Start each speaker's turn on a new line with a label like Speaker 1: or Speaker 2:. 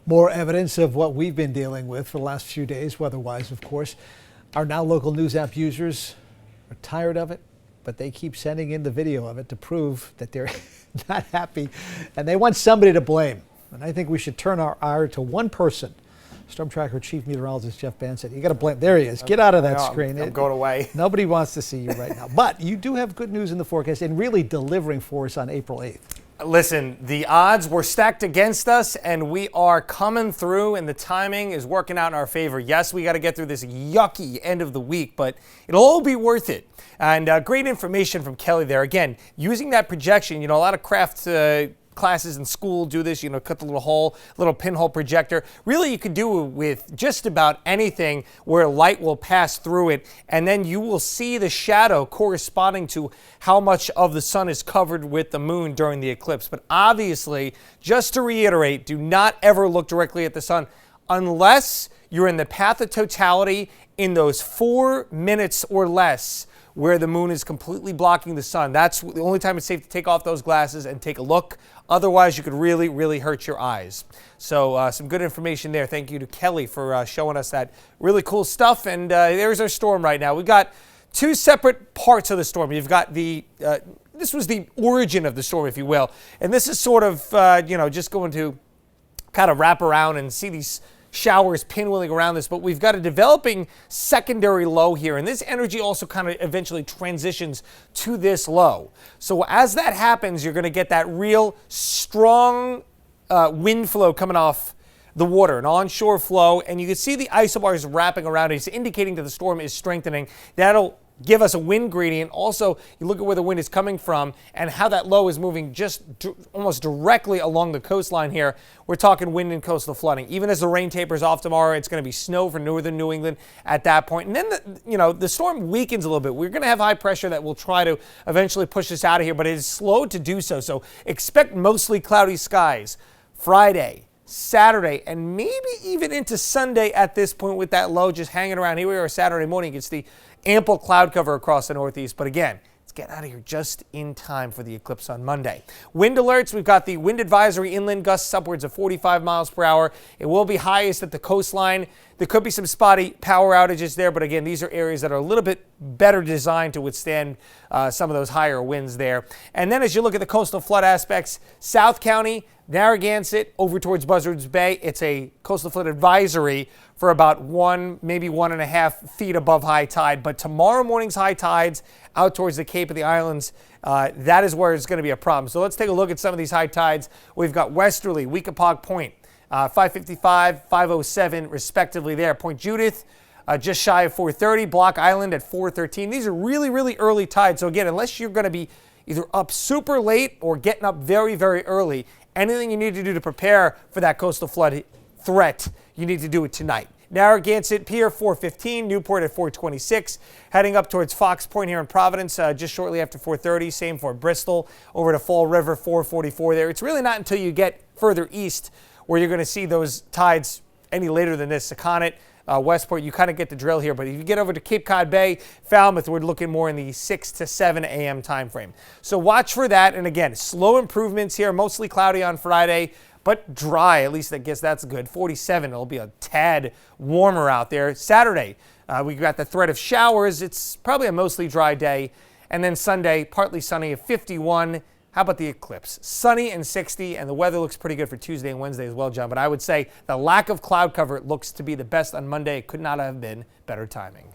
Speaker 1: More evidence of what we've been dealing with for the last few days, weather-wise, of course. Our Now Local News app users are tired of it, but they keep sending in the video of it to prove that they're not happy, and they want somebody to blame. And I think we should turn our ire to one person. Storm Tracker Chief Meteorologist Jeff Bansett. You got to blame. There he is. Get out of that screen.
Speaker 2: I'm going away.
Speaker 1: Nobody wants to see you right now. But you do have good news in the forecast and really delivering for us on April 8th.
Speaker 2: Listen, the odds were stacked against us, and we are coming through, and the timing is working out in our favor. Yes, we got to get through this yucky end of the week, but it'll all be worth it. And great information from Kelly there. Again, using that projection, a lot of craft classes in school do this, cut the little hole, little pinhole projector. Really, you could do it with just about anything where light will pass through it, and then you will see the shadow corresponding to how much of the sun is covered with the moon during the eclipse. But obviously, just to reiterate, do not ever look directly at the sun unless you're in the path of totality in those 4 minutes or less where the moon is completely blocking the sun. That's the only time it's safe to take off those glasses and take a look. Otherwise, you could really, really hurt your eyes. So some good information there. Thank you to Kelly for showing us that really cool stuff. And there's our storm right now. We've got two separate parts of the storm. You've got this was the origin of the storm, if you will. And this is sort of, just going to kind of wrap around and see these showers pinwheeling around this, but we've got a developing secondary low here, and this energy also kind of eventually transitions to this low. So as that happens, you're going to get that real strong wind flow coming off the water, an onshore flow, and you can see the isobars wrapping around it. It's indicating that the storm is strengthening. That'll give us a wind gradient. Also, you look at where the wind is coming from and how that low is moving just almost directly along the coastline here. We're talking wind and coastal flooding. Even as the rain tapers off tomorrow, it's going to be snow for northern New England at that point. And then, the storm weakens a little bit. We're going to have high pressure that will try to eventually push us out of here, but it is slow to do so. So expect mostly cloudy skies Friday, Saturday, and maybe even into Sunday at this point with that low just hanging around. Here we are Saturday morning. It's the ample cloud cover across the Northeast. But again, let's get out of here just in time for the eclipse on Monday. Wind alerts. We've got the wind advisory, inland gusts upwards of 45 miles per hour. It will be highest at the coastline. There could be some spotty power outages there, but again, these are areas that are a little bit better designed to withstand some of those higher winds there. And then as you look at the coastal flood aspects, South County, Narragansett, over towards Buzzards Bay, it's a coastal flood advisory for about 1, maybe 1.5 feet above high tide. But tomorrow morning's high tides out towards the Cape of the Islands, that is where it's going to be a problem. So let's take a look at some of these high tides. We've got Westerly, Weekapaug Point, 555, 507 respectively there. Point Judith, just shy of 430. Block Island at 413. These are really, really early tides. So again, unless you're going to be either up super late or getting up very, very early, anything you need to do to prepare for that coastal flood threat, you need to do it tonight. Narragansett Pier 415, Newport at 426, heading up towards Fox Point here in Providence just shortly after 430. Same for Bristol, over to Fall River 444 there. It's really not until you get further east where you're going to see those tides any later than this. Sakonnet, Westport, you kind of get the drill here. But if you get over to Cape Cod Bay, Falmouth, we're looking more in the 6 to 7 a.m. time frame. So watch for that. And again, slow improvements here, mostly cloudy on Friday, but dry. At least I guess that's good. 47, it'll be a tad warmer out there. Saturday, we got the threat of showers. It's probably a mostly dry day. And then Sunday, partly sunny at 51. How about the eclipse? Sunny and 60, and the weather looks pretty good for Tuesday and Wednesday as well, John. But I would say the lack of cloud cover looks to be the best on Monday. It could not have been better timing.